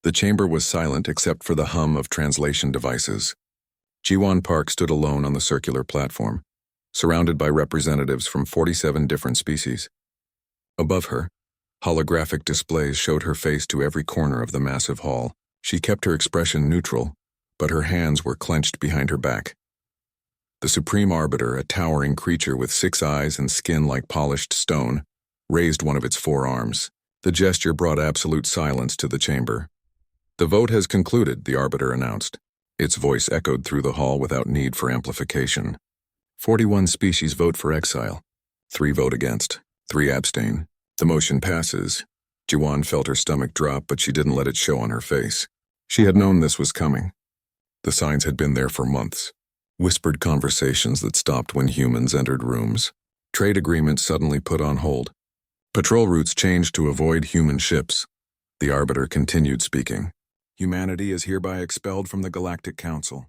The chamber was silent except for the hum of translation devices. Jiwon Park stood alone on the circular platform, surrounded by representatives from 47 different species. Above her, holographic displays showed her face to every corner of the massive hall. She kept her expression neutral, but her hands were clenched behind her back. The Supreme Arbiter, a towering creature with 6 eyes and skin like polished stone, raised one of its 4 arms. The gesture brought absolute silence to the chamber. "The vote has concluded," the Arbiter announced. Its voice echoed through the hall without need for amplification. 41 species vote for exile. 3 vote against. 3 abstain. The motion passes. Jiwon felt her stomach drop, but she didn't let it show on her face. She had known this was coming. The signs had been there for months. Whispered conversations that stopped when humans entered rooms. Trade agreements suddenly put on hold. Patrol routes changed to avoid human ships. The Arbiter continued speaking. "Humanity is hereby expelled from the Galactic Council.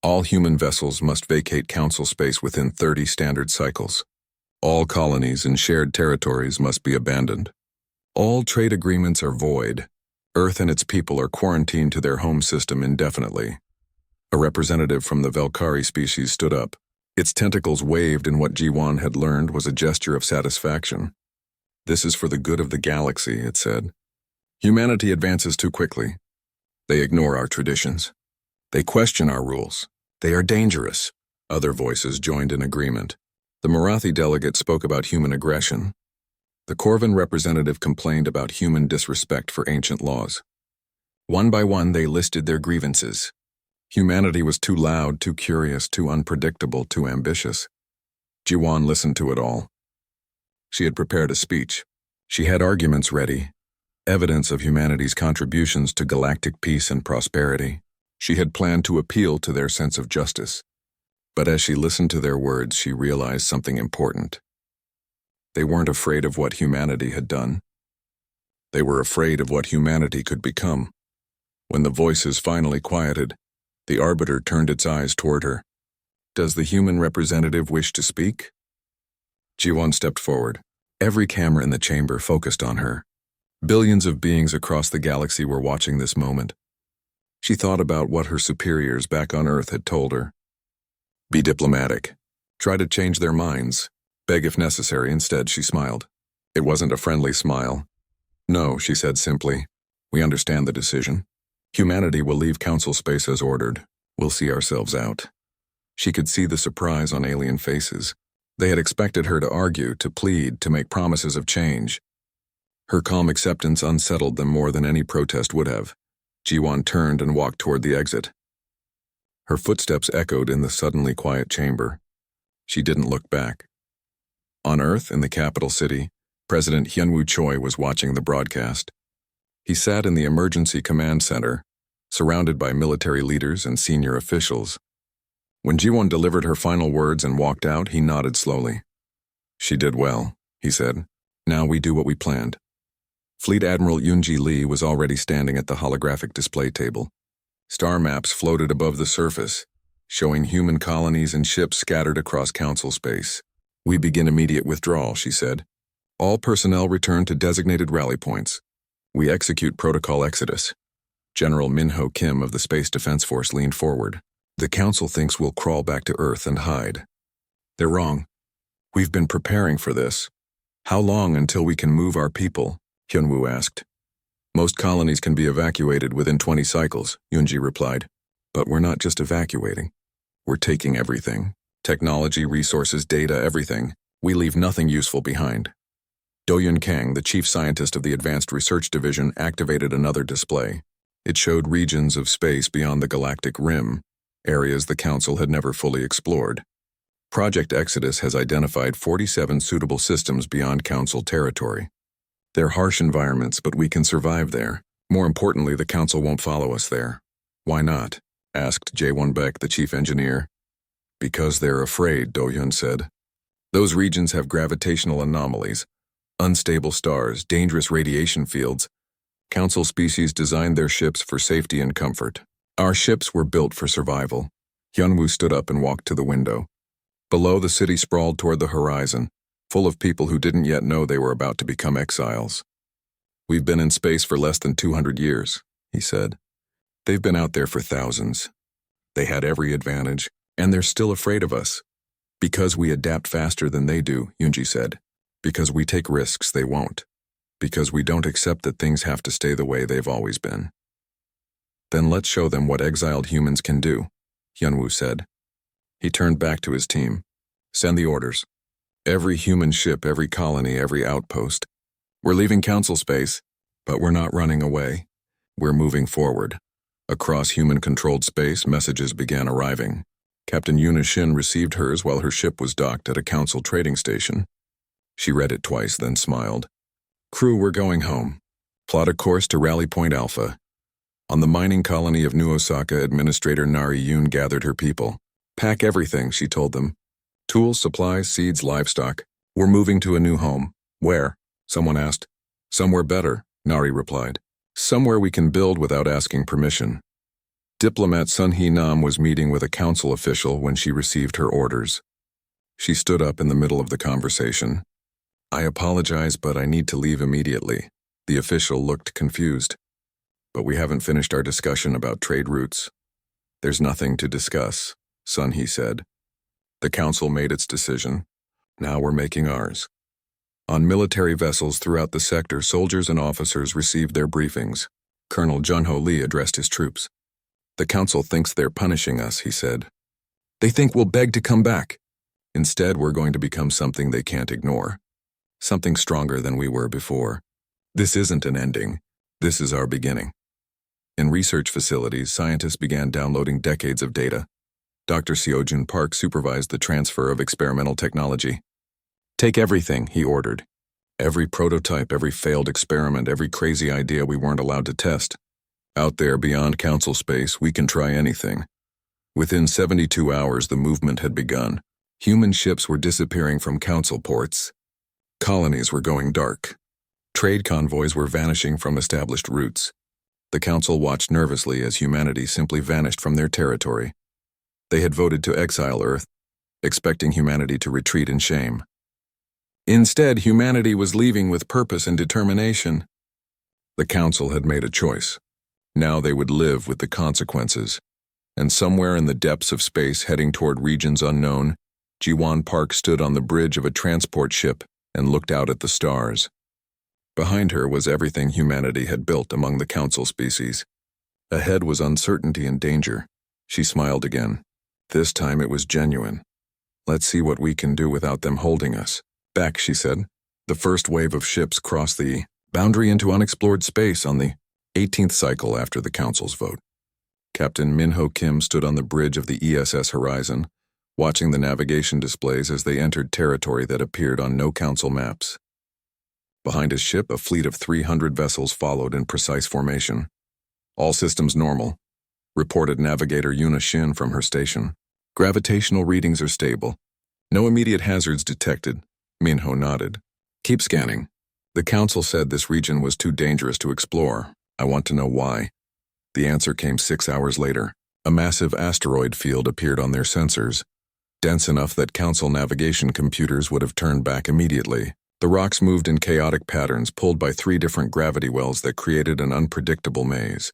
All human vessels must vacate Council space within 30 standard cycles. All colonies and shared territories must be abandoned. All trade agreements are void. Earth and its people are quarantined to their home system indefinitely." A representative from the Velkari species stood up. Its tentacles waved in what Jiwon had learned was a gesture of satisfaction. "This is for the good of the galaxy," it said. "Humanity advances too quickly. They ignore our traditions. They question our rules. They are dangerous." Other voices joined in agreement. The Marathi delegate spoke about human aggression. The Corvin representative complained about human disrespect for ancient laws. One by one, they listed their grievances. Humanity was too loud, too curious, too unpredictable, too ambitious. Jiwon listened to it all. She had prepared a speech. She had arguments ready, evidence of humanity's contributions to galactic peace and prosperity. She had planned to appeal to their sense of justice. But as she listened to their words, she realized something important. They weren't afraid of what humanity had done. They were afraid of what humanity could become. When the voices finally quieted, the Arbiter turned its eyes toward her. "Does the human representative wish to speak?" Jiwon stepped forward. Every camera in the chamber focused on her. Billions of beings across the galaxy were watching this moment. She thought about what her superiors back on Earth had told her. Be diplomatic. Try to change their minds. Beg if necessary. Instead, she smiled. It wasn't a friendly smile. "No," she said simply. "We understand the decision. Humanity will leave Council space as ordered. We'll see ourselves out." She could see the surprise on alien faces. They had expected her to argue, to plead, to make promises of change. Her calm acceptance unsettled them more than any protest would have. Jiwon turned and walked toward the exit. Her footsteps echoed in the suddenly quiet chamber. She didn't look back. On Earth, in the capital city, President Hyunwoo Choi was watching the broadcast. He sat in the emergency command center, surrounded by military leaders and senior officials. When Jiwon delivered her final words and walked out, he nodded slowly. "She did well," he said. "Now we do what we planned." Fleet Admiral Yoonji Lee was already standing at the holographic display table. Star maps floated above the surface, showing human colonies and ships scattered across Council space. "We begin immediate withdrawal," she said. "All personnel return to designated rally points. We execute Protocol Exodus." General Minho Kim of the Space Defense Force leaned forward. "The Council thinks we'll crawl back to Earth and hide. They're wrong. We've been preparing for this." "How long until we can move our people?" Hyunwoo asked. "Most colonies can be evacuated within 20 cycles, Yoonji replied. "But we're not just evacuating. We're taking everything. Technology, resources, data, everything. We leave nothing useful behind." Do-Yun Kang, the chief scientist of the Advanced Research Division, activated another display. It showed regions of space beyond the galactic rim, areas the Council had never fully explored. Project Exodus has identified 47 suitable systems beyond Council territory. They're harsh environments, but we can survive there. More importantly, the Council won't follow us there. "Why not?" asked Jae-won Baek, the chief engineer. "Because they're afraid," Do-Yun said. "Those regions have gravitational anomalies, unstable stars, dangerous radiation fields. Council species designed their ships for safety and comfort. Our ships were built for survival." Hyunwoo stood up and walked to the window. Below, the city sprawled toward the horizon, full of people who didn't yet know they were about to become exiles. "We've been in space for less than 200 years, he said. They've been out there for thousands. They had every advantage, and they're still afraid of us. Because we adapt faster than they do, Yunji said. Because we take risks they won't. Because we don't accept that things have to stay the way they've always been. Then let's show them what exiled humans can do, Hyunwoo said. He turned back to his team. Send the orders. Every human ship, every colony, every outpost. We're leaving council space, but we're not running away. We're moving forward. Across human-controlled space, messages began arriving. Captain Yuna Shin received hers while her ship was docked at a council trading station. She read it twice, then smiled. Crew, we're going home. Plot a course to Rally Point Alpha. On the mining colony of New Osaka, Administrator Nari Yoon gathered her people. Pack everything, she told them. Tools, supplies, seeds, livestock. We're moving to a new home. Where? Someone asked. Somewhere better, Nari replied. Somewhere we can build without asking permission. Diplomat Sun Hee Nam was meeting with a council official when she received her orders. She stood up in the middle of the conversation. I apologize, but I need to leave immediately. The official looked confused. But we haven't finished our discussion about trade routes. There's nothing to discuss, Sun Hee said. The council made its decision. Now we're making ours. On military vessels throughout the sector, soldiers and officers received their briefings. Colonel Junho Lee addressed his troops. The council thinks they're punishing us, he said. They think we'll beg to come back. Instead, we're going to become something they can't ignore. Something stronger than we were before. This isn't an ending. This is our beginning. In research facilities, scientists began downloading decades of data. Dr. Seojun Park supervised the transfer of experimental technology. Take everything, he ordered. Every prototype, every failed experiment, every crazy idea we weren't allowed to test. Out there beyond council space, we can try anything. Within 72 hours, the movement had begun. Human ships were disappearing from council ports. Colonies were going dark. Trade convoys were vanishing from established routes. The council watched nervously as humanity simply vanished from their territory. They had voted to exile Earth, expecting humanity to retreat in shame. Instead, humanity was leaving with purpose and determination. The council had made a choice. Now they would live with the consequences. And somewhere in the depths of space, heading toward regions unknown, Jiwon Park stood on the bridge of a transport ship and looked out at the stars. Behind her was everything humanity had built among the council species. Ahead was uncertainty and danger. She smiled again. This time it was genuine. Let's see what we can do without them holding us. Back, she said. The first wave of ships crossed the boundary into unexplored space on the 18th cycle after the council's vote. Captain Minho Kim stood on the bridge of the ESS Horizon, watching the navigation displays as they entered territory that appeared on no council maps. Behind his ship, a fleet of 300 vessels followed in precise formation. All systems normal, reported Navigator Yuna Shin from her station. Gravitational readings are stable. No immediate hazards detected. Minho nodded. Keep scanning. The council said this region was too dangerous to explore. I want to know why. The answer came 6 hours later. A massive asteroid field appeared on their sensors, dense enough that council navigation computers would have turned back immediately. The rocks moved in chaotic patterns pulled by 3 different gravity wells that created an unpredictable maze.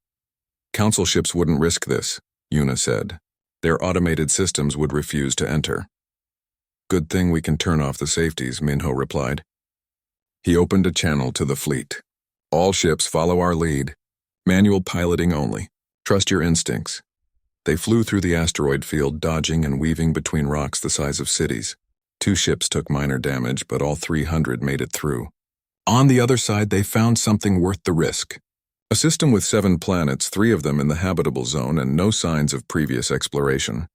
Council ships wouldn't risk this, Yuna said. Their automated systems would refuse to enter. Good thing we can turn off the safeties, Minho replied. He opened a channel to the fleet. All ships follow our lead. Manual piloting only. Trust your instincts. They flew through the asteroid field, dodging and weaving between rocks the size of cities. 2 ships took minor damage, but all 300 made it through. On the other side, they found something worth the risk. A system with 7 planets, 3 of them in the habitable zone, and no signs of previous exploration.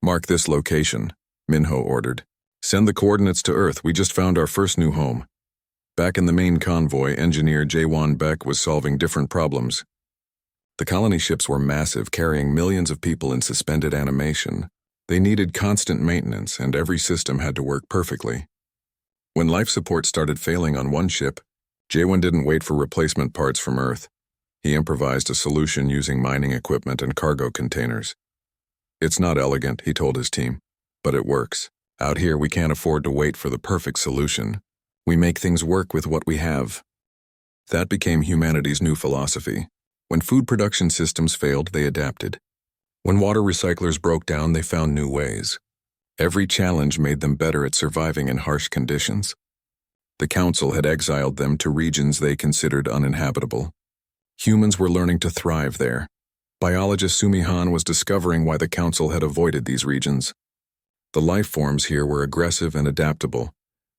Mark this location, Minho ordered. Send the coordinates to Earth. We just found our first new home. Back in the main convoy, engineer Jaewon Beck was solving different problems. The colony ships were massive, carrying millions of people in suspended animation. They needed constant maintenance, and every system had to work perfectly. When life support started failing on one ship, Jaewon didn't wait for replacement parts from Earth. He improvised a solution using mining equipment and cargo containers. It's not elegant, he told his team, but it works. Out here, we can't afford to wait for the perfect solution. We make things work with what we have. That became humanity's new philosophy. When food production systems failed, they adapted. When water recyclers broke down, they found new ways. Every challenge made them better at surviving in harsh conditions. The Council had exiled them to regions they considered uninhabitable. Humans were learning to thrive there. Biologist Sumihan was discovering why the Council had avoided these regions. The life forms here were aggressive and adaptable,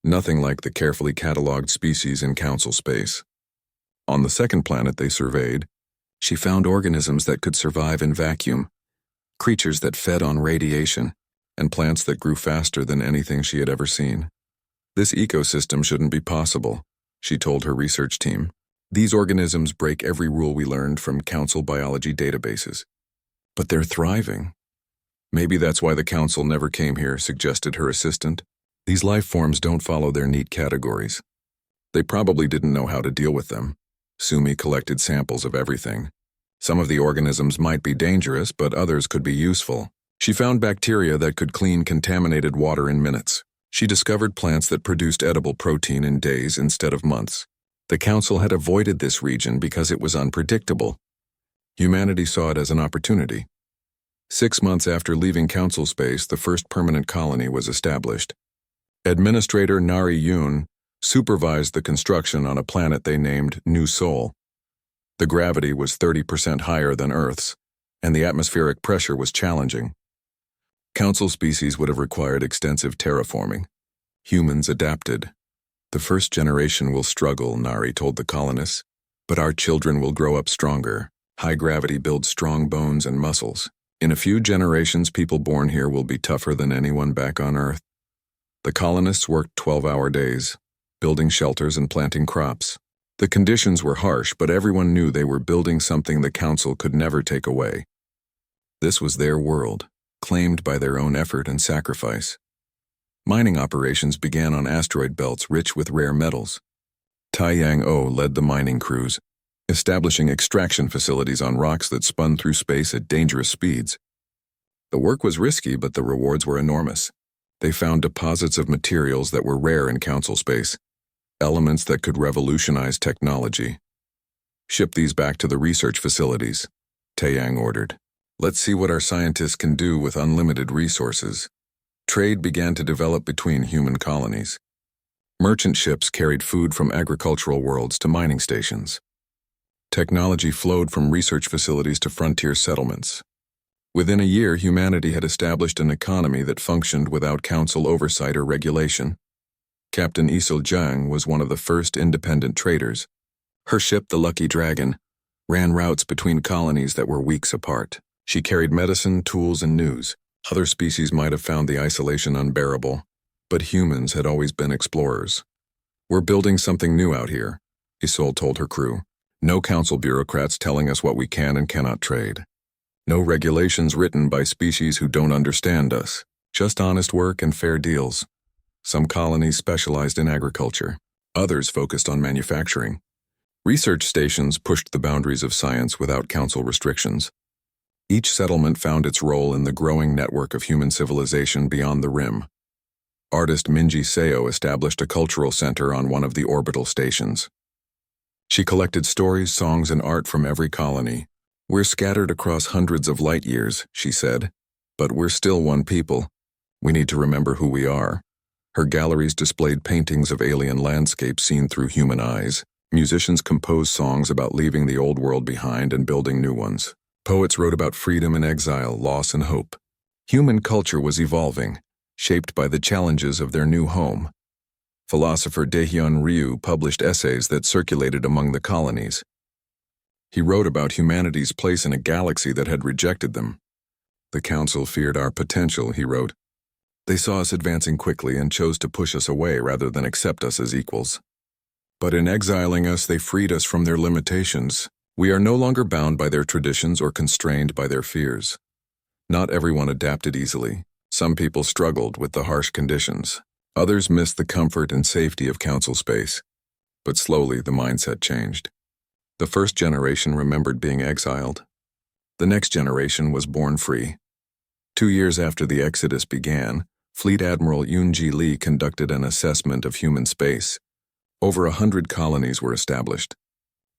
nothing like the carefully cataloged species in Council space. On the second planet they surveyed, she found organisms that could survive in vacuum, creatures that fed on radiation, and plants that grew faster than anything she had ever seen. This ecosystem shouldn't be possible, she told her research team. These organisms break every rule we learned from Council biology databases. But they're thriving. Maybe that's why the Council never came here, suggested her assistant. These life forms don't follow their neat categories. They probably didn't know how to deal with them. Sumi collected samples of everything. Some of the organisms might be dangerous, but others could be useful. She found bacteria that could clean contaminated water in minutes. She discovered plants that produced edible protein in days instead of months. The Council had avoided this region because it was unpredictable. Humanity saw it as an opportunity. 6 months after leaving Council space, the first permanent colony was established. Administrator Nari Yoon supervised the construction on a planet they named New Sol. The gravity was 30% higher than Earth's, and the atmospheric pressure was challenging. Council species would have required extensive terraforming. Humans adapted. The first generation will struggle, Nari told the colonists, but our children will grow up stronger. High gravity builds strong bones and muscles. In a few generations, people born here will be tougher than anyone back on Earth. The colonists worked 12-hour days, building shelters and planting crops. The conditions were harsh, but everyone knew they were building something the Council could never take away. This was their world, claimed by their own effort and sacrifice. Mining operations began on asteroid belts rich with rare metals. Tai Yang-o led the mining crews, establishing extraction facilities on rocks that spun through space at dangerous speeds. The work was risky, but the rewards were enormous. They found deposits of materials that were rare in Council space, elements that could revolutionize technology. Ship these back to the research facilities, Taeyang ordered. Let's see what our scientists can do with unlimited resources. Trade began to develop between human colonies. Merchant ships carried food from agricultural worlds to mining stations. Technology flowed from research facilities to frontier settlements. Within a year, humanity had established an economy that functioned without Council oversight or regulation. Captain Isil Jiang was one of the first independent traders. Her ship, the Lucky Dragon, ran routes between colonies that were weeks apart. She carried medicine, tools, and news. Other species might have found the isolation unbearable, but humans had always been explorers. We're building something new out here, Isil told her crew. No Council bureaucrats telling us what we can and cannot trade. No regulations written by species who don't understand us. Just honest work and fair deals. Some colonies specialized in agriculture. Others focused on manufacturing. Research stations pushed the boundaries of science without Council restrictions. Each settlement found its role in the growing network of human civilization beyond the rim. Artist Minji Seo established a cultural center on one of the orbital stations. She collected stories, songs, and art from every colony. We're scattered across hundreds of light years, she said, but we're still one people. We need to remember who we are. Her galleries displayed paintings of alien landscapes seen through human eyes. Musicians composed songs about leaving the old world behind and building new ones. Poets wrote about freedom and exile, loss and hope. Human culture was evolving, shaped by the challenges of their new home. Philosopher Daehyun Ryu published essays that circulated among the colonies. He wrote about humanity's place in a galaxy that had rejected them. The Council feared our potential, he wrote. They saw us advancing quickly and chose to push us away rather than accept us as equals. But in exiling us, they freed us from their limitations. We are no longer bound by their traditions or constrained by their fears. Not everyone adapted easily. Some people struggled with the harsh conditions. Others missed the comfort and safety of Council space. But slowly, the mindset changed. The first generation remembered being exiled. The next generation was born free. 2 years after the exodus began, Fleet Admiral Yoon-ji Lee conducted an assessment of human space. Over 100 colonies were established.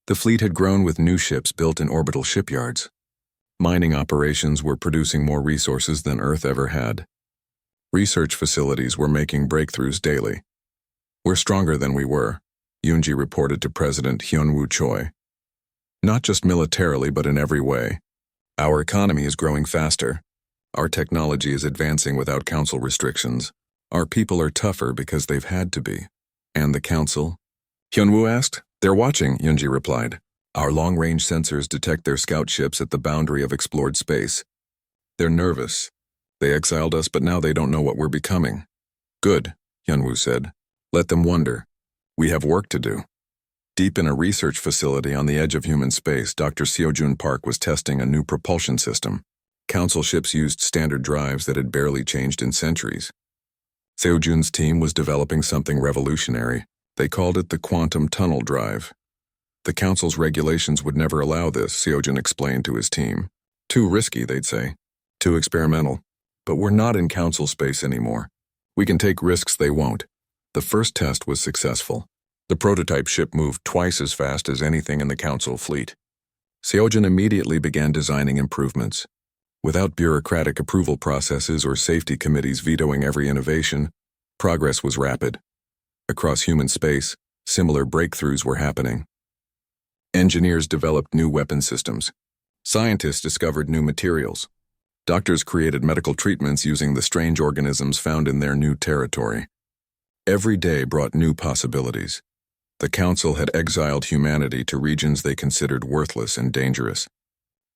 The fleet had grown with new ships built in orbital shipyards. Mining operations were producing more resources than Earth ever had. Research facilities were making breakthroughs daily. "We're stronger than we were," Yoonji reported to President Hyunwoo Choi. "Not just militarily, but in every way. Our economy is growing faster. Our technology is advancing without council restrictions. Our people are tougher because they've had to be." "And the council?" Hyunwoo asked. "They're watching," Yoonji replied. "Our long-range sensors detect their scout ships at the boundary of explored space. They're nervous. They exiled us, but now they don't know what we're becoming." "Good," Hyunwoo said. "Let them wonder. We have work to do." Deep in a research facility on the edge of human space, Dr. Seojun Park was testing a new propulsion system. Council ships used standard drives that had barely changed in centuries. Seojun's team was developing something revolutionary. They called it the quantum tunnel drive. The council's regulations would never allow this, Seojun explained to his team. Too risky, they'd say. Too experimental. But we're not in council space anymore. We can take risks they won't. The first test was successful. The prototype ship moved twice as fast as anything in the council fleet. Seojun immediately began designing improvements. Without bureaucratic approval processes or safety committees vetoing every innovation, progress was rapid. Across human space, similar breakthroughs were happening. Engineers developed new weapon systems. Scientists discovered new materials. Doctors created medical treatments using the strange organisms found in their new territory. Every day brought new possibilities. The Council had exiled humanity to regions they considered worthless and dangerous.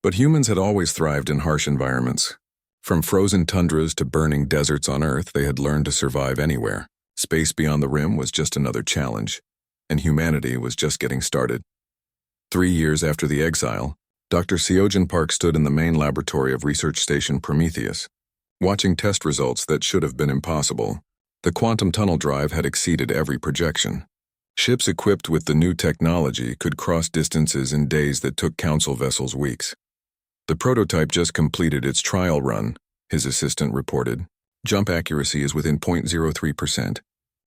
But humans had always thrived in harsh environments. From frozen tundras to burning deserts on Earth, they had learned to survive anywhere. Space beyond the rim was just another challenge, and humanity was just getting started. 3 years after the exile, Dr. Seojun Park stood in the main laboratory of Research Station Prometheus. Watching test results that should have been impossible, the quantum tunnel drive had exceeded every projection. Ships equipped with the new technology could cross distances in days that took Council vessels weeks. The prototype just completed its trial run, his assistant reported. Jump accuracy is within 0.03%.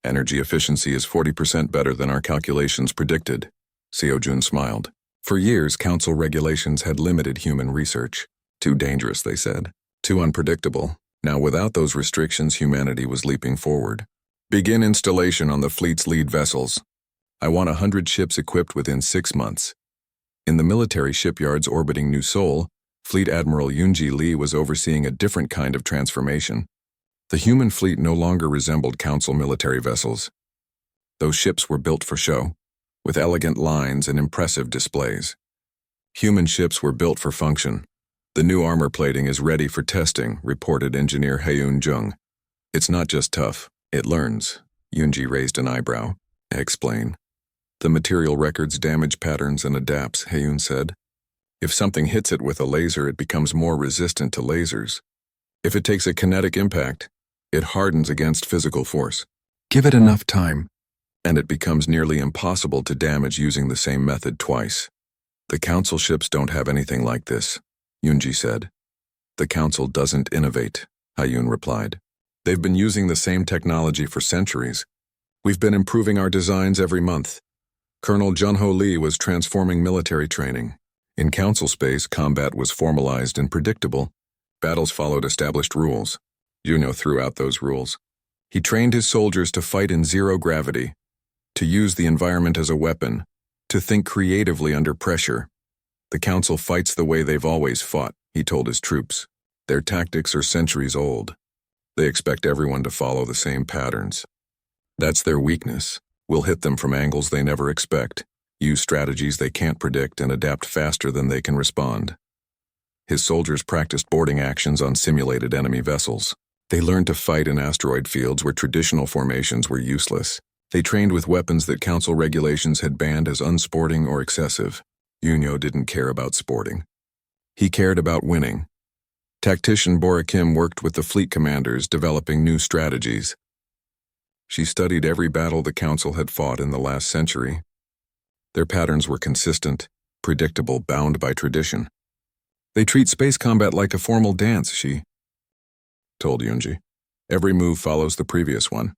Energy efficiency is 40% better than our calculations predicted. Seojun smiled. For years, Council regulations had limited human research. Too dangerous, they said. Too unpredictable. Now, without those restrictions, humanity was leaping forward. Begin installation on the fleet's lead vessels. I want 100 ships equipped within 6 months. In the military shipyards orbiting New Seoul, Fleet Admiral Yoonji Lee was overseeing a different kind of transformation. The human fleet no longer resembled Council military vessels. Those ships were built for show, with elegant lines and impressive displays. Human ships were built for function. The new armor plating is ready for testing, reported engineer Haeun Jung. It's not just tough, it learns. Yoonji raised an eyebrow. Explain. The material records damage patterns and adapts, Haeun said. If something hits it with a laser, it becomes more resistant to lasers. If it takes a kinetic impact, it hardens against physical force. Give it enough time, and it becomes nearly impossible to damage using the same method twice. The Council ships don't have anything like this, Yoonji said. The Council doesn't innovate, Haeun replied. They've been using the same technology for centuries. We've been improving our designs every month. Colonel Junho Lee was transforming military training. In Council space, combat was formalized and predictable. Battles followed established rules. Junho threw out those rules. He trained his soldiers to fight in zero gravity, to use the environment as a weapon, to think creatively under pressure. The Council fights the way they've always fought, he told his troops. Their tactics are centuries old. They expect everyone to follow the same patterns. That's their weakness. We'll hit them from angles they never expect, use strategies they can't predict, and adapt faster than they can respond. His soldiers practiced boarding actions on simulated enemy vessels. They learned to fight in asteroid fields where traditional formations were useless. They trained with weapons that Council regulations had banned as unsporting or excessive. Junho didn't care about sporting. He cared about winning. Tactician Bora Kim worked with the fleet commanders, developing new strategies. She studied every battle the Council had fought in the last century. Their patterns were consistent, predictable, bound by tradition. They treat space combat like a formal dance, she told Yoonji. Every move follows the previous one.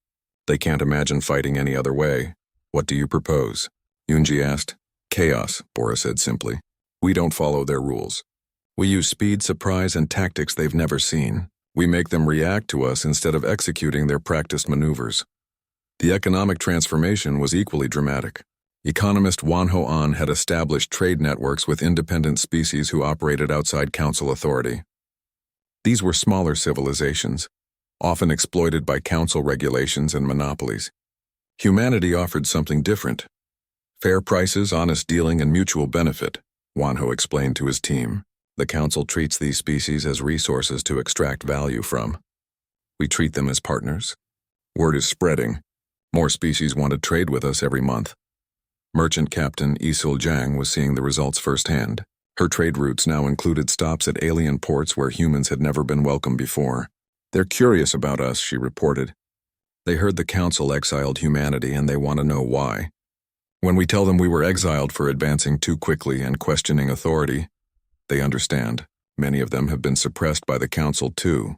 They can't imagine fighting any other way. What do you propose? Yoonji asked. Chaos, Bora said simply. We don't follow their rules. We use speed, surprise, and tactics they've never seen. We make them react to us instead of executing their practiced maneuvers. The economic transformation was equally dramatic. Economist Wan Ho-an had established trade networks with independent species who operated outside council authority. These were smaller civilizations, often exploited by council regulations and monopolies. Humanity offered something different. Fair prices, honest dealing, and mutual benefit, Wan Ho explained to his team. The council treats these species as resources to extract value from. We treat them as partners. Word is spreading. More species want to trade with us every month. Merchant Captain Isul Jang was seeing the results firsthand. Her trade routes now included stops at alien ports where humans had never been welcome before. They're curious about us, she reported. They heard the council exiled humanity and they want to know why. When we tell them we were exiled for advancing too quickly and questioning authority, they understand. Many of them have been suppressed by the council too.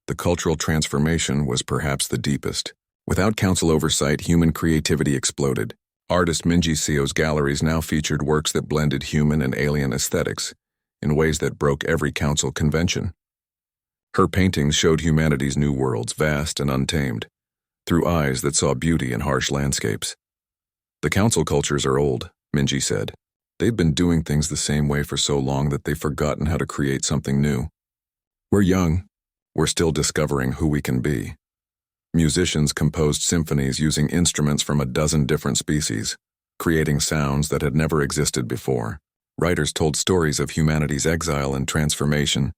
The cultural transformation was perhaps the deepest. Without council oversight, human creativity exploded. Artist Minji Seo's galleries now featured works that blended human and alien aesthetics in ways that broke every council convention. Her paintings showed humanity's new worlds, vast and untamed, through eyes that saw beauty in harsh landscapes. The council cultures are old, Minji said. They've been doing things the same way for so long that they've forgotten how to create something new. We're young. We're still discovering who we can be. Musicians composed symphonies using instruments from a dozen different species, creating sounds that had never existed before. Writers told stories of humanity's exile and transformation,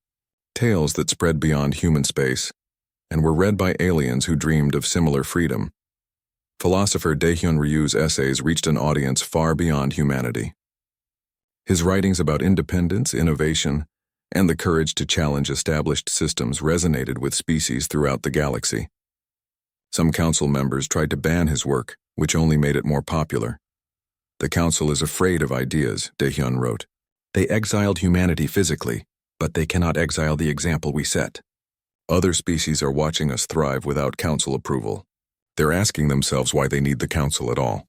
tales that spread beyond human space, and were read by aliens who dreamed of similar freedom. Philosopher Daehyun Ryu's essays reached an audience far beyond humanity. His writings about independence, innovation, and the courage to challenge established systems resonated with species throughout the galaxy. Some council members tried to ban his work, which only made it more popular. The council is afraid of ideas, Daehyun wrote. They exiled humanity physically, but they cannot exile the example we set. Other species are watching us thrive without council approval. They're asking themselves why they need the council at all.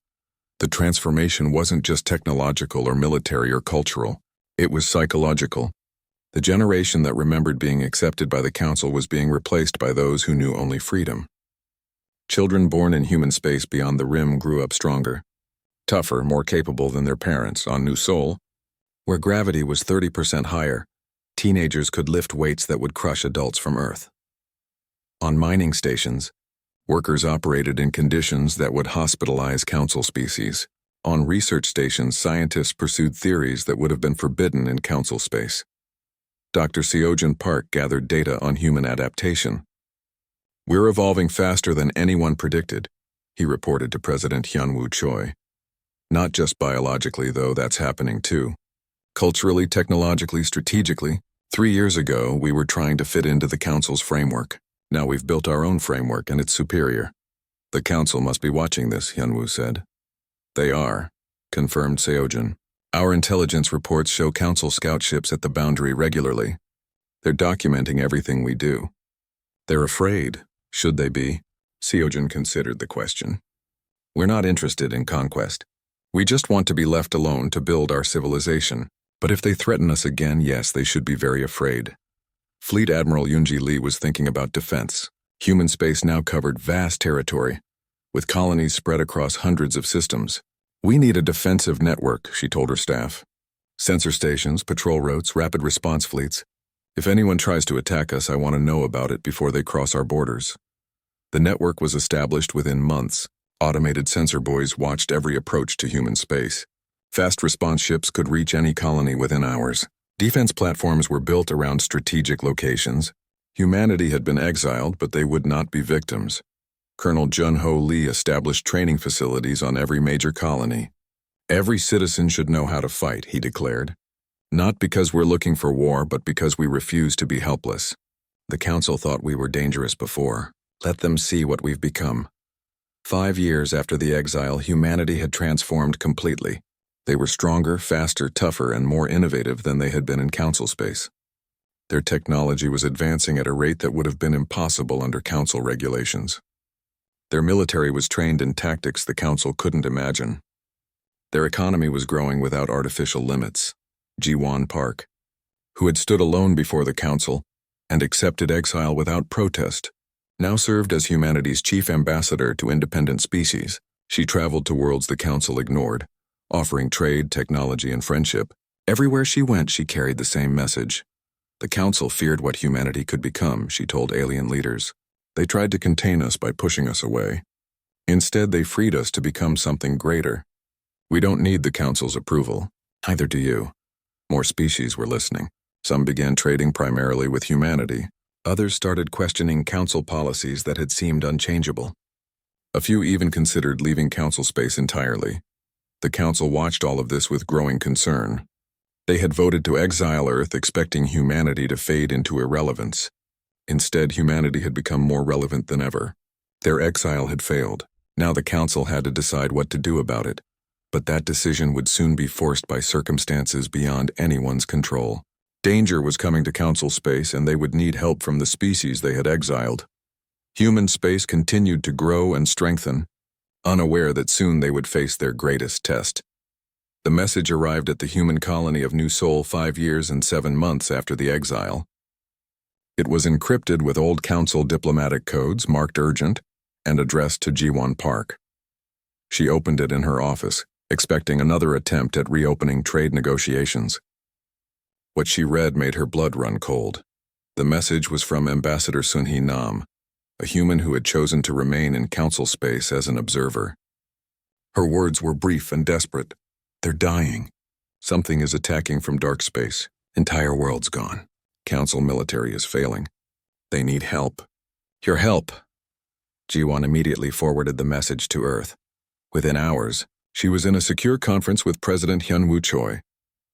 The transformation wasn't just technological or military or cultural. It was psychological. The generation that remembered being accepted by the council was being replaced by those who knew only freedom. Children born in human space beyond the rim grew up stronger, tougher, more capable than their parents on New Sol, where gravity was 30% higher. Teenagers could lift weights that would crush adults from Earth. On mining stations, workers operated in conditions that would hospitalize council species. On research stations, scientists pursued theories that would have been forbidden in council space. Dr. Seojin Park gathered data on human adaptation. We're evolving faster than anyone predicted, he reported to President Hyun-woo Choi. Not just biologically, though, that's happening too. Culturally, technologically, strategically. 3 years ago, we were trying to fit into the council's framework. Now we've built our own framework and it's superior. The council must be watching this, Hyun-woo said. They are, confirmed Seojin. Our intelligence reports show council scout ships at the boundary regularly. They're documenting everything we do. They're afraid. Should they be? Seojin considered the question. We're not interested in conquest. We just want to be left alone to build our civilization. But if they threaten us again, yes, they should be very afraid. Fleet Admiral Yoonji Lee was thinking about defense. Human space now covered vast territory, with colonies spread across hundreds of systems. We need a defensive network, she told her staff. Sensor stations, patrol routes, rapid response fleets. If anyone tries to attack us, I want to know about it before they cross our borders. The network was established within months. Automated sensor buoys watched every approach to human space. Fast response ships could reach any colony within hours. Defense platforms were built around strategic locations. Humanity had been exiled, but they would not be victims. Colonel Jun-Ho Lee established training facilities on every major colony. Every citizen should know how to fight, he declared. Not because we're looking for war, but because we refuse to be helpless. The council thought we were dangerous before. Let them see what we've become. 5 years after the exile, humanity had transformed completely. They were stronger, faster, tougher, and more innovative than they had been in council space. Their technology was advancing at a rate that would have been impossible under council regulations. Their military was trained in tactics the council couldn't imagine. Their economy was growing without artificial limits. Ji-won Park, who had stood alone before the council and accepted exile without protest, now served as humanity's chief ambassador to independent species. She traveled to worlds the council ignored, offering trade, technology, and friendship. Everywhere she went, she carried the same message. The council feared what humanity could become, she told alien leaders. They tried to contain us by pushing us away. Instead, they freed us to become something greater. We don't need the council's approval. Neither do you. More species were listening. Some began trading primarily with humanity. Others started questioning council policies that had seemed unchangeable. A few even considered leaving council space entirely. The council watched all of this with growing concern. They had voted to exile Earth, expecting humanity to fade into irrelevance. Instead, humanity had become more relevant than ever. Their exile had failed. Now the council had to decide what to do about it. But that decision would soon be forced by circumstances beyond anyone's control. Danger was coming to council space, and they would need help from the species they had exiled. Human space continued to grow and strengthen, unaware that soon they would face their greatest test. The message arrived at the human colony of New Sol 5 years and 7 months after the exile. It was encrypted with old council diplomatic codes marked urgent and addressed to Ji-won Park. She opened it in her office, expecting another attempt at reopening trade negotiations. What she read made her blood run cold. The message was from Ambassador Sun-hee Nam, a human who had chosen to remain in council space as an observer. Her words were brief and desperate. They're dying. Something is attacking from dark space. Entire world's gone. Council military is failing. They need help. Your help. Ji-won immediately forwarded the message to Earth. Within hours, she was in a secure conference with President Hyun-woo Choi,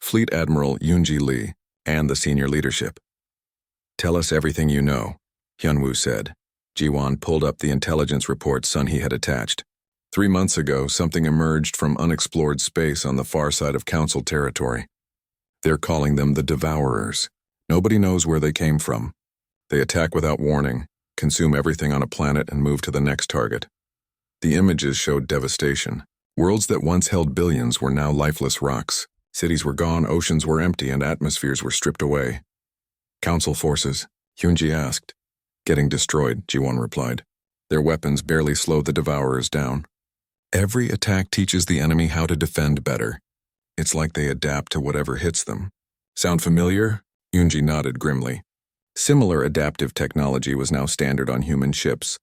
Fleet Admiral Yoon-ji Lee, and the senior leadership. Tell us everything you know, Hyun-woo said. Ji-won pulled up the intelligence report Sun-hee had attached. 3 months ago, something emerged from unexplored space on the far side of Council territory. They're calling them the Devourers. Nobody knows where they came from. They attack without warning, consume everything on a planet, and move to the next target. The images showed devastation. Worlds that once held billions were now lifeless rocks. Cities were gone, oceans were empty, and atmospheres were stripped away. Council forces, Hyun-ji asked. Getting destroyed, Ji-won replied. Their weapons barely slowed the Devourers down. Every attack teaches the enemy how to defend better. It's like they adapt to whatever hits them. Sound familiar? Yoon-ji nodded grimly. Similar adaptive technology was now standard on human ships,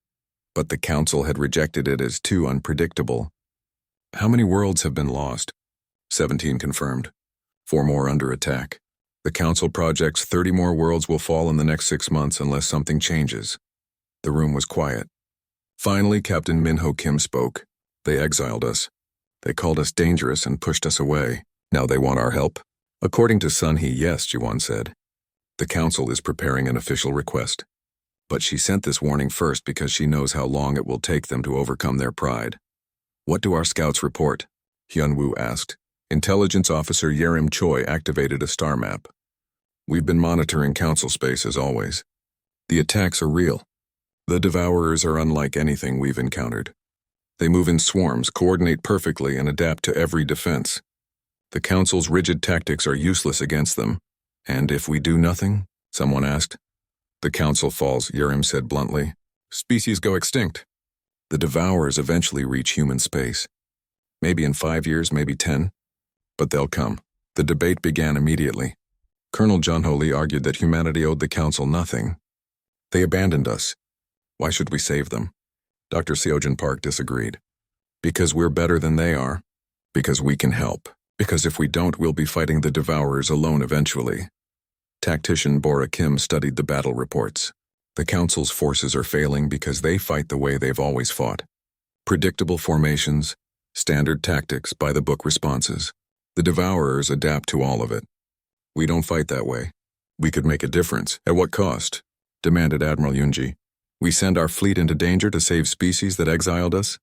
but the Council had rejected it as too unpredictable. How many worlds have been lost? 17 confirmed. 4 more under attack. The Council projects 30 more worlds will fall in the next 6 months unless something changes. The room was quiet. Finally, Captain Min-ho Kim spoke. They exiled us. They called us dangerous and pushed us away. Now they want our help? According to Sun-hee, yes, Ji-won said. The Council is preparing an official request. But she sent this warning first because she knows how long it will take them to overcome their pride. What do our scouts report? Hyun-woo asked. Intelligence Officer Yerim Choi activated a star map. We've been monitoring Council space as always. The attacks are real. The Devourers are unlike anything we've encountered. They move in swarms, coordinate perfectly, and adapt to every defense. The Council's rigid tactics are useless against them. And if we do nothing? Someone asked. The Council falls, Yerim said bluntly. Species go extinct. The Devourers eventually reach human space. Maybe in 5 years, maybe 10. But they'll come. The debate began immediately. Colonel Jun-ho Lee argued that humanity owed the Council nothing. They abandoned us. Why should we save them? Dr. Seojin Park disagreed. Because we're better than they are. Because we can help. Because if we don't, we'll be fighting the Devourers alone eventually. Tactician Bora Kim studied the battle reports. The Council's forces are failing because they fight the way they've always fought. Predictable formations, standard tactics, by-the-book responses. The Devourers adapt to all of it. We don't fight that way. We could make a difference. At what cost? Demanded Admiral Yoon-ji. We send our fleet into danger to save species that exiled us?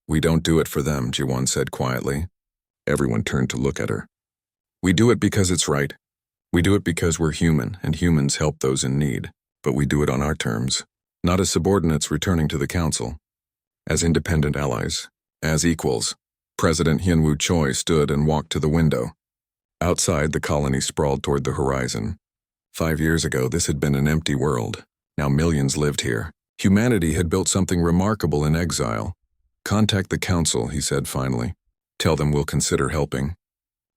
We don't do it for them, Ji-won said quietly. Everyone turned to look at her. We do it because it's right. We do it because we're human, and humans help those in need. But we do it on our terms, not as subordinates returning to the Council. As independent allies, as equals. President Hyunwoo Choi stood and walked to the window. Outside, the colony sprawled toward the horizon. 5 years ago, this had been an empty world. Now millions lived here. Humanity had built something remarkable in exile. Contact the council, he said finally. Tell them we'll consider helping.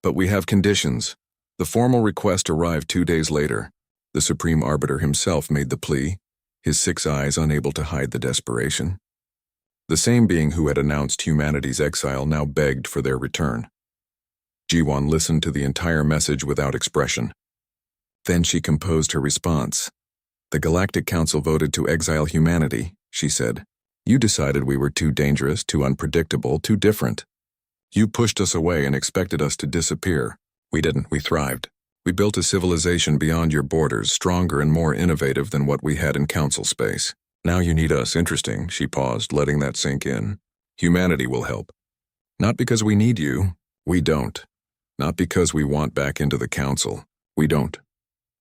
But we have conditions. The formal request arrived 2 days later. The Supreme Arbiter himself made the plea, his 6 eyes unable to hide the desperation. The same being who had announced humanity's exile now begged for their return. Ji-won listened to the entire message without expression. Then she composed her response. The Galactic Council voted to exile humanity, she said. You decided we were too dangerous, too unpredictable, too different. You pushed us away and expected us to disappear. We didn't, we thrived. We built a civilization beyond your borders, stronger and more innovative than what we had in council space. Now you need us. Interesting, she paused, letting that sink in. Humanity will help. Not because we need you. We don't. Not because we want back into the council. We don't.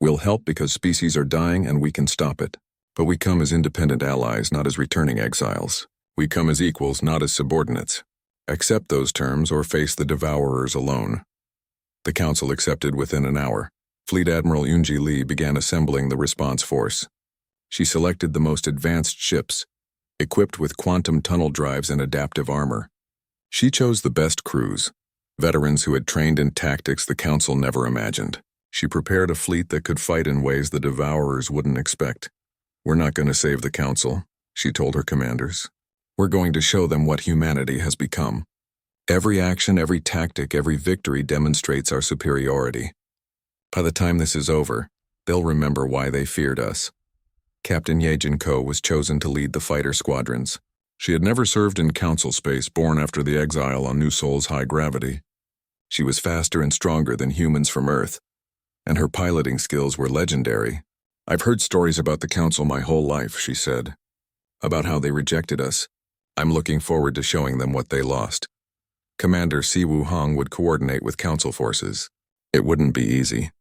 We'll help because species are dying and we can stop it. But we come as independent allies, not as returning exiles. We come as equals, not as subordinates. Accept those terms or face the devourers alone. The council accepted within an hour. Fleet Admiral Yoon-ji Lee began assembling the response force. She selected the most advanced ships, equipped with quantum tunnel drives and adaptive armor. She chose the best crews, veterans who had trained in tactics the council never imagined. She prepared a fleet that could fight in ways the devourers wouldn't expect. We're not going to save the council, she told her commanders. We're going to show them what humanity has become. Every action, every tactic, every victory demonstrates our superiority. By the time this is over, they'll remember why they feared us. Captain Ye Jin-ko was chosen to lead the fighter squadrons. She had never served in council space, born after the exile on New Seoul's high gravity. She was faster and stronger than humans from Earth, and her piloting skills were legendary. I've heard stories about the council my whole life, she said. About how they rejected us. I'm looking forward to showing them what they lost. Commander Si-woo Hong would coordinate with council forces. It wouldn't be easy.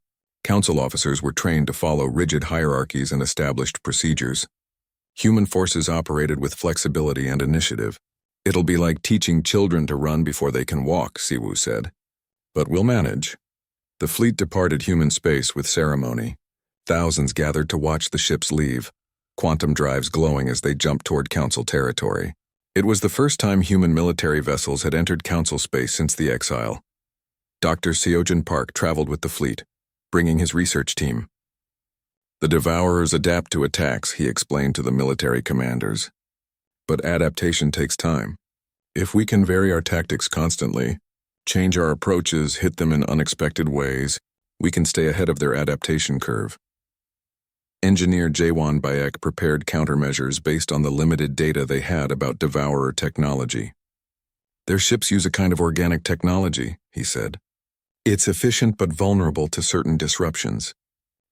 Council officers were trained to follow rigid hierarchies and established procedures. Human forces operated with flexibility and initiative. It'll be like teaching children to run before they can walk, Si-woo said. But we'll manage. The fleet departed human space with ceremony. Thousands gathered to watch the ships leave, quantum drives glowing as they jumped toward council territory. It was the first time human military vessels had entered council space since the exile. Dr. Seojin Park traveled with the fleet, bringing his research team. The devourers adapt to attacks, he explained to the military commanders. But adaptation takes time. If we can vary our tactics constantly, change our approaches, hit them in unexpected ways, we can stay ahead of their adaptation curve. Engineer Jaewon Baek prepared countermeasures based on the limited data they had about devourer technology. Their ships use a kind of organic technology, he said. It's efficient but vulnerable to certain disruptions.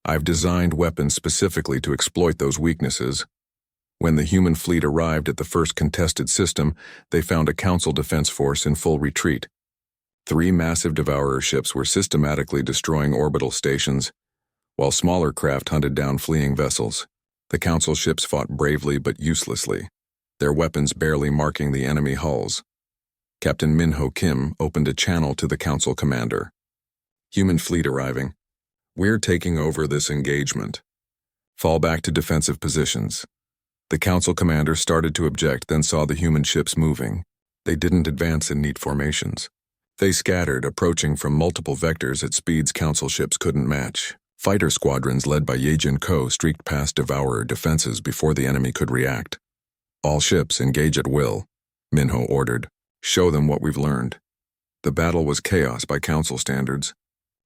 I've designed weapons specifically to exploit those weaknesses. When the human fleet arrived at the first contested system, they found a council defense force in full retreat. 3 massive devourer ships were systematically destroying orbital stations, while smaller craft hunted down fleeing vessels. The council ships fought bravely but uselessly, their weapons barely marking the enemy hulls. Captain Min-ho Kim opened a channel to the council commander. Human fleet arriving. We're taking over this engagement. Fall back to defensive positions. The council commander started to object, then saw the human ships moving. They didn't advance in neat formations. They scattered, approaching from multiple vectors at speeds council ships couldn't match. Fighter squadrons led by Ye Jin-ko streaked past devourer defenses before the enemy could react. All ships engage at will, Min-ho ordered. Show them what we've learned. The battle was chaos by council standards.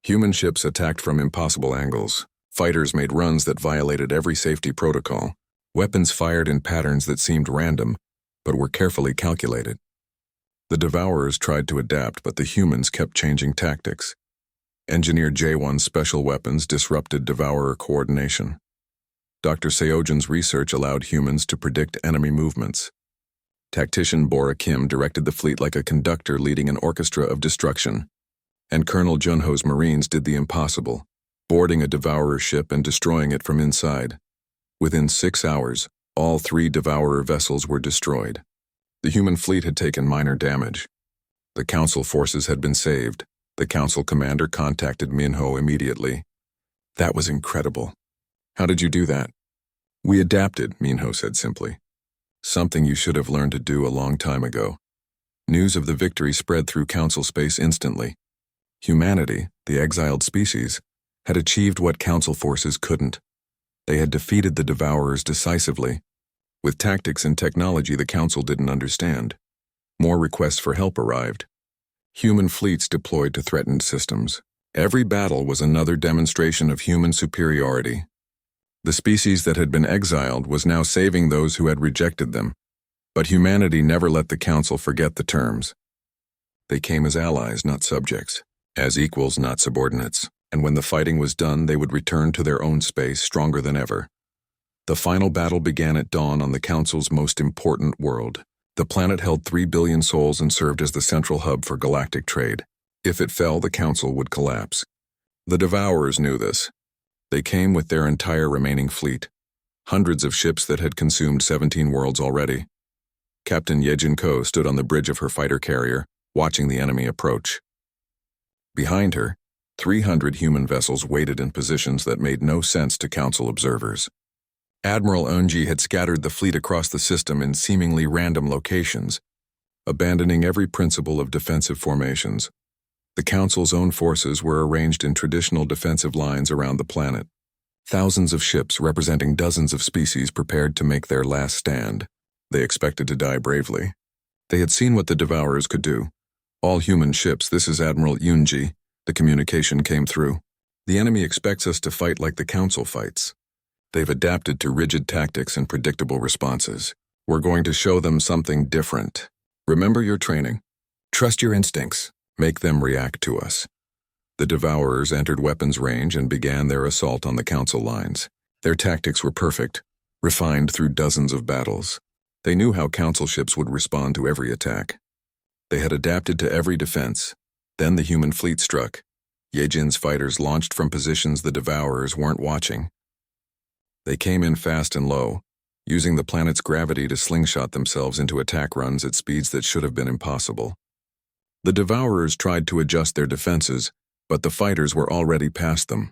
Human ships attacked from impossible angles. Fighters made runs that violated every safety protocol. Weapons fired in patterns that seemed random, but were carefully calculated. The devourers tried to adapt, but the humans kept changing tactics. Engineer Jaewon's special weapons disrupted devourer coordination. Dr. Seojin's research allowed humans to predict enemy movements. Tactician Bora Kim directed the fleet like a conductor leading an orchestra of destruction. And Colonel Junho's Marines did the impossible, boarding a devourer ship and destroying it from inside. Within 6 hours, all 3 devourer vessels were destroyed. The human fleet had taken minor damage. The Council forces had been saved. The Council commander contacted Minho immediately. That was incredible. How did you do that? We adapted, Minho said simply. Something you should have learned to do a long time ago. News of the victory spread through Council space instantly. Humanity, the exiled species, had achieved what Council forces couldn't. They had defeated the Devourers decisively, with tactics and technology the Council didn't understand. More requests for help arrived. Human fleets deployed to threatened systems. Every battle was another demonstration of human superiority. The species that had been exiled was now saving those who had rejected them. But humanity never let the Council forget the terms. They came as allies, not subjects, as equals, not subordinates, and when the fighting was done, they would return to their own space stronger than ever. The final battle began at dawn on the Council's most important world. The planet held 3 billion souls and served as the central hub for galactic trade. If it fell, the Council would collapse. The Devourers knew this. They came with their entire remaining fleet, hundreds of ships that had consumed 17 worlds already. Captain Yejin Ko stood on the bridge of her fighter carrier, watching the enemy approach. Behind her, 300 human vessels waited in positions that made no sense to Council observers. Admiral Onji had scattered the fleet across the system in seemingly random locations, abandoning every principle of defensive formations. The Council's own forces were arranged in traditional defensive lines around the planet. Thousands of ships representing dozens of species prepared to make their last stand. They expected to die bravely. They had seen what the Devourers could do. All human ships, this is Admiral Yunji. The communication came through. The enemy expects us to fight like the Council fights. They've adapted to rigid tactics and predictable responses. We're going to show them something different. Remember your training. Trust your instincts. Make them react to us. The Devourers entered weapons range and began their assault on the Council lines. Their tactics were perfect, refined through dozens of battles. They knew how Council ships would respond to every attack. They had adapted to every defense. Then the human fleet struck. Yejin's fighters launched from positions the Devourers weren't watching. They came in fast and low, using the planet's gravity to slingshot themselves into attack runs at speeds that should have been impossible. The Devourers tried to adjust their defenses, but the fighters were already past them.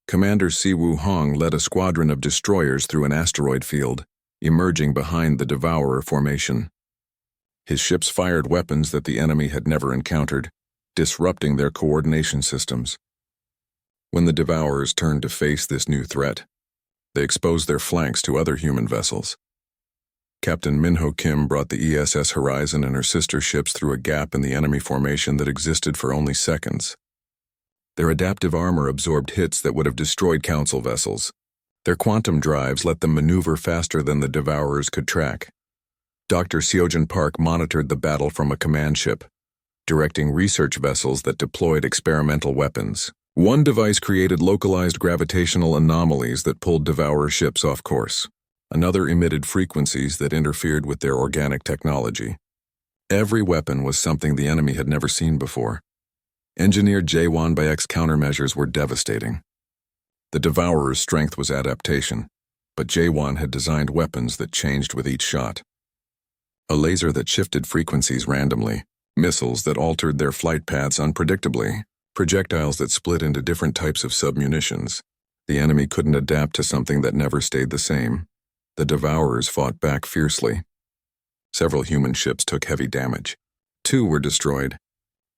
Commander Siwoo Hong led a squadron of destroyers through an asteroid field, emerging behind the Devourer formation. His ships fired weapons that the enemy had never encountered, disrupting their coordination systems. When the Devourers turned to face this new threat, they exposed their flanks to other human vessels. Captain Minho Kim brought the ESS Horizon and her sister ships through a gap in the enemy formation that existed for only seconds. Their adaptive armor absorbed hits that would have destroyed Council vessels. Their quantum drives let them maneuver faster than the Devourers could track. Dr. Seojin Park monitored the battle from a command ship, directing research vessels that deployed experimental weapons. One device created localized gravitational anomalies that pulled Devourer ships off course. Another emitted frequencies that interfered with their organic technology. Every weapon was something the enemy had never seen before. Engineered J1x countermeasures were devastating. The Devourer's strength was adaptation, but J1 had designed weapons that changed with each shot. A laser that shifted frequencies randomly, missiles that altered their flight paths unpredictably, projectiles that split into different types of submunitions. The enemy couldn't adapt to something that never stayed the same. The Devourers fought back fiercely. Several human ships took heavy damage. 2 were destroyed.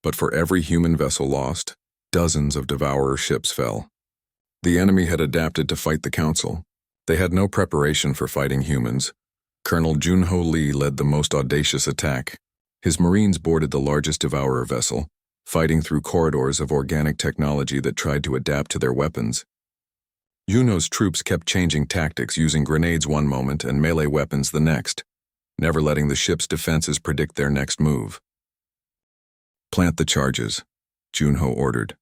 But for every human vessel lost, dozens of Devourer ships fell. The enemy had adapted to fight the Council. They had no preparation for fighting humans. Colonel Junho Lee led the most audacious attack. His Marines boarded the largest Devourer vessel, fighting through corridors of organic technology that tried to adapt to their weapons. Yuno's troops kept changing tactics, using grenades one moment and melee weapons the next, never letting the ship's defenses predict their next move. Plant the charges, Junho ordered.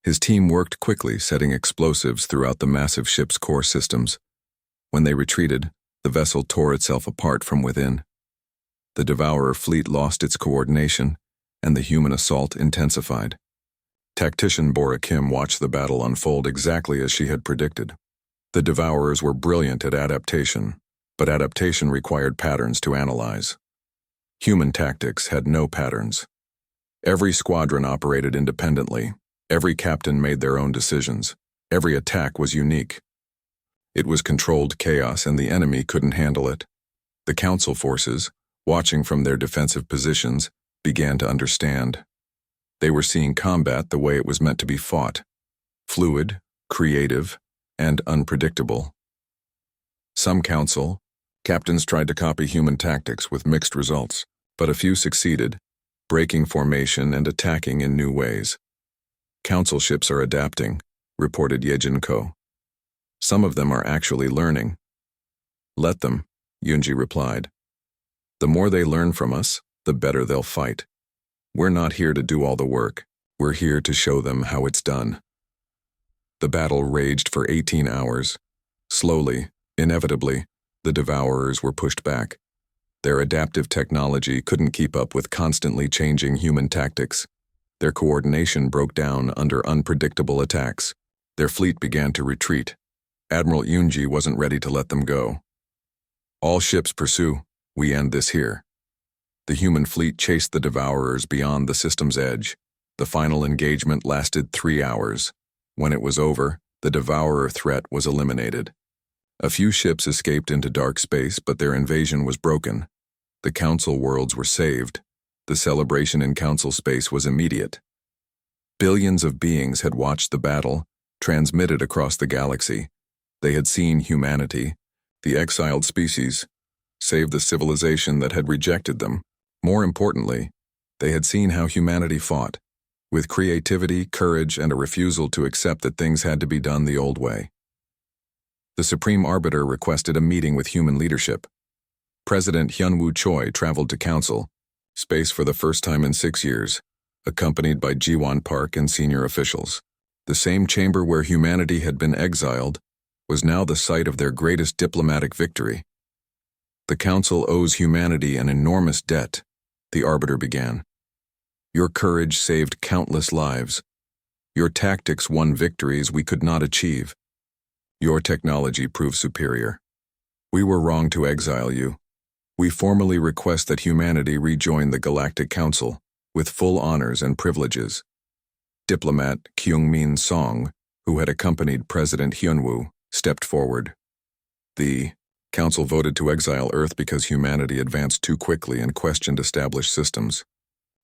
His team worked quickly, setting explosives throughout the massive ship's core systems. When they retreated, the vessel tore itself apart from within. The Devourer fleet lost its coordination, and the human assault intensified. Tactician Bora Kim watched the battle unfold exactly as she had predicted. The Devourers were brilliant at adaptation, but adaptation required patterns to analyze. Human tactics had no patterns. Every squadron operated independently. Every captain made their own decisions. Every attack was unique. It was controlled chaos, and the enemy couldn't handle it. The Council forces, watching from their defensive positions, began to understand. They were seeing combat the way it was meant to be fought: fluid, creative, and unpredictable. Some Council captains tried to copy human tactics with mixed results, but a few succeeded, breaking formation and attacking in new ways. Council ships are adapting, reported Yejin-ko. Some of them are actually learning. Let them, Yunji replied. The more they learn from us, the better they'll fight. We're not here to do all the work. We're here to show them how it's done. The battle raged for 18 hours. Slowly, inevitably, the Devourers were pushed back. Their adaptive technology couldn't keep up with constantly changing human tactics. Their coordination broke down under unpredictable attacks. Their fleet began to retreat. Admiral Yunji wasn't ready to let them go. All ships pursue. We end this here. The human fleet chased the Devourers beyond the system's edge. The final engagement lasted 3 hours. When it was over, the Devourer threat was eliminated. A few ships escaped into dark space, but their invasion was broken. The Council worlds were saved. The celebration in Council space was immediate. Billions of beings had watched the battle, transmitted across the galaxy. They had seen humanity, the exiled species, save the civilization that had rejected them. More importantly, they had seen how humanity fought, with creativity, courage, and a refusal to accept that things had to be done the old way. The Supreme Arbiter requested a meeting with human leadership. President Hyunwoo Choi traveled to Council space for the first time in 6 years, accompanied by Ji-won Park and senior officials. The same chamber where humanity had been exiled was now the site of their greatest diplomatic victory. The Council owes humanity an enormous debt, the Arbiter began. Your courage saved countless lives. Your tactics won victories we could not achieve. Your technology proved superior. We were wrong to exile you. We formally request that humanity rejoin the Galactic Council with full honors and privileges. Diplomat Kyung-min Song, who had accompanied President Hyunwoo, stepped forward. The Council voted to exile Earth because humanity advanced too quickly and questioned established systems.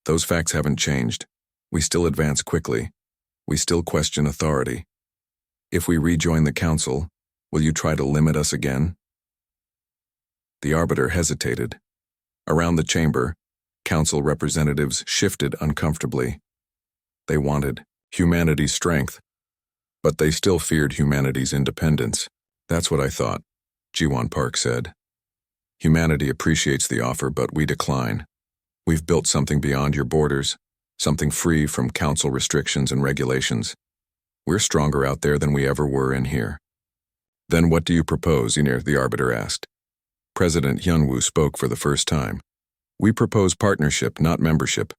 Those facts haven't changed. We still advance quickly. We still question authority. If we rejoin the Council, will you try to limit us again? The Arbiter hesitated. Around the chamber, Council representatives shifted uncomfortably. They wanted humanity's strength, but they still feared humanity's independence. That's what I thought, Ji-won Park said. Humanity appreciates the offer, but we decline. We've built something beyond your borders, something free from Council restrictions and regulations. We're stronger out there than we ever were in here. Then what do you propose, Ynir? The Arbiter asked. President Hyunwoo spoke for the first time. We propose partnership, not membership.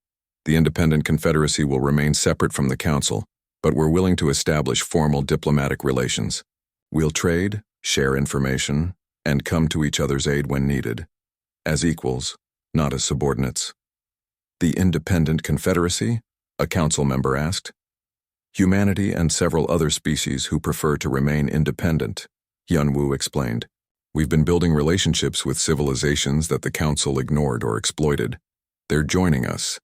The Independent Confederacy will remain separate from the Council, but we're willing to establish formal diplomatic relations. We'll trade, share information, and come to each other's aid when needed, as equals, not as subordinates. The Independent Confederacy? A Council member asked. Humanity and several other species who prefer to remain independent, Hyunwoo explained. We've been building relationships with civilizations that the Council ignored or exploited. They're joining us.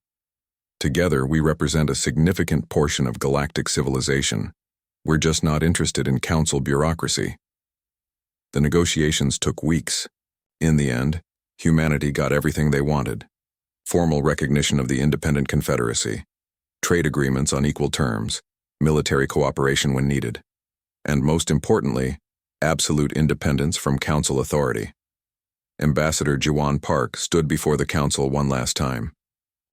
Together, we represent a significant portion of galactic civilization. We're just not interested in Council bureaucracy. The negotiations took weeks. In the end, humanity got everything they wanted. Formal recognition of the Independent Confederacy, trade agreements on equal terms, military cooperation when needed, and most importantly, absolute independence from Council authority. Ambassador Ji-won Park stood before the Council one last time.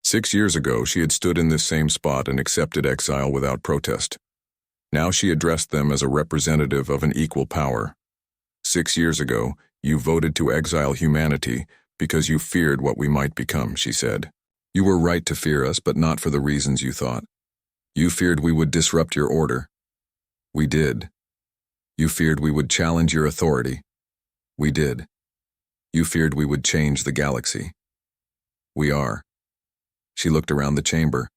6 years ago, she had stood in this same spot and accepted exile without protest. Now she addressed them as a representative of an equal power. 6 years ago, you voted to exile humanity because you feared what we might become, she said. You were right to fear us, but not for the reasons you thought. You feared we would disrupt your order. We did. You feared we would challenge your authority. We did. You feared we would change the galaxy. We are. She looked around the chamber.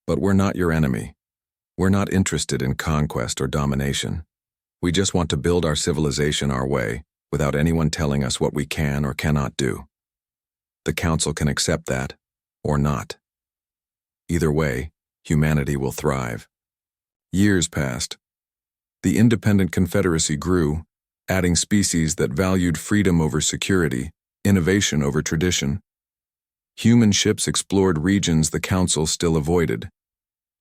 But we're not your enemy. We're not interested in conquest or domination. We just want to build our civilization our way, without anyone telling us what we can or cannot do. The Council can accept that, or not. Either way, humanity will thrive. Years passed. The independent Confederacy grew, adding species that valued freedom over security, innovation over tradition. Human ships explored regions the Council still avoided.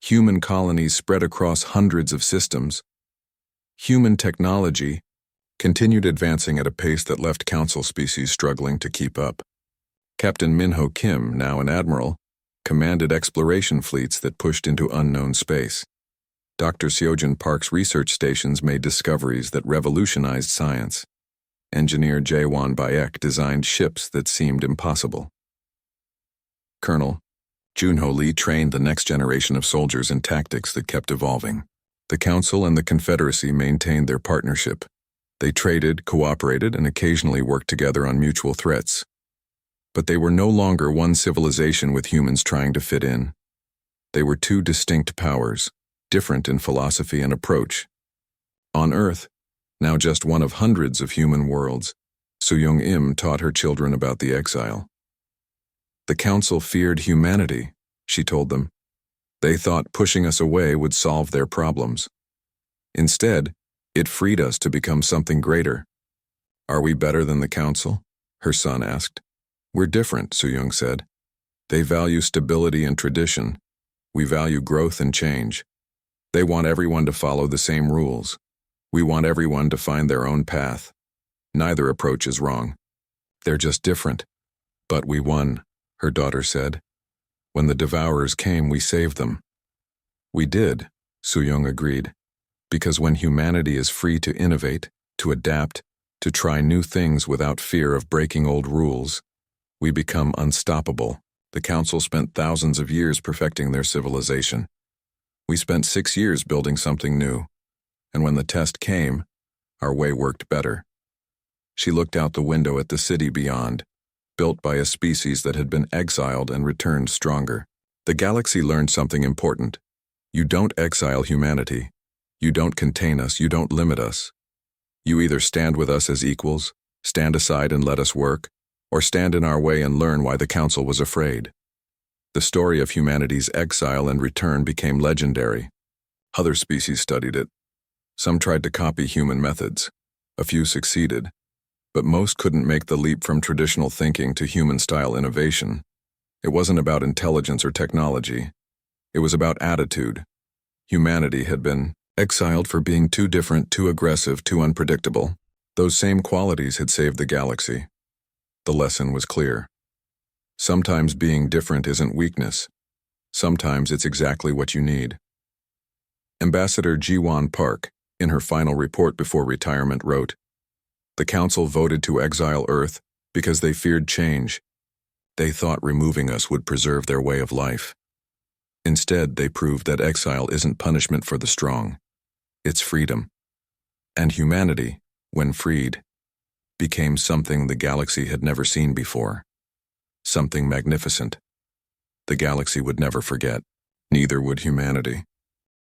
Human colonies spread across hundreds of systems. Human technology continued advancing at a pace that left Council species struggling to keep up. Captain Minho Kim, now an admiral, commanded exploration fleets that pushed into unknown space. Dr. Seojin Park's research stations made discoveries that revolutionized science. Engineer Jae-won Baek designed ships that seemed impossible. Colonel Junho Lee trained the next generation of soldiers in tactics that kept evolving. The Council and the Confederacy maintained their partnership. They traded, cooperated, and occasionally worked together on mutual threats. But they were no longer one civilization with humans trying to fit in. They were two distinct powers, different in philosophy and approach. On Earth, now just one of hundreds of human worlds, Soo-young Im taught her children about the Exile. The Council feared humanity, she told them. They thought pushing us away would solve their problems. Instead, it freed us to become something greater. Are we better than the Council? Her son asked. We're different, Soo-young said. They value stability and tradition. We value growth and change. They want everyone to follow the same rules. We want everyone to find their own path. Neither approach is wrong. They're just different. But we won, her daughter said. When the Devourers came, we saved them. We did, Soo-young agreed. Because when humanity is free to innovate, to adapt, to try new things without fear of breaking old rules, we become unstoppable. The Council spent thousands of years perfecting their civilization. We spent 6 years building something new. And when the test came, our way worked better. She looked out the window at the city beyond, built by a species that had been exiled and returned stronger. The galaxy learned something important. You don't exile humanity. You don't contain us, you don't limit us. You either stand with us as equals, stand aside and let us work, or stand in our way and learn why the Council was afraid. The story of humanity's exile and return became legendary. Other species studied it. Some tried to copy human methods. A few succeeded. But most couldn't make the leap from traditional thinking to human-style innovation. It wasn't about intelligence or technology. It was about attitude. Humanity had been exiled for being too different, too aggressive, too unpredictable. Those same qualities had saved the galaxy. The lesson was clear. Sometimes being different isn't weakness. Sometimes it's exactly what you need. Ambassador Ji-won Park, in her final report before retirement, wrote, "The Council voted to exile Earth because they feared change. They thought removing us would preserve their way of life. Instead, they proved that exile isn't punishment for the strong. It's freedom. And humanity, when freed, became something the galaxy had never seen before. Something magnificent. The galaxy would never forget. Neither would humanity."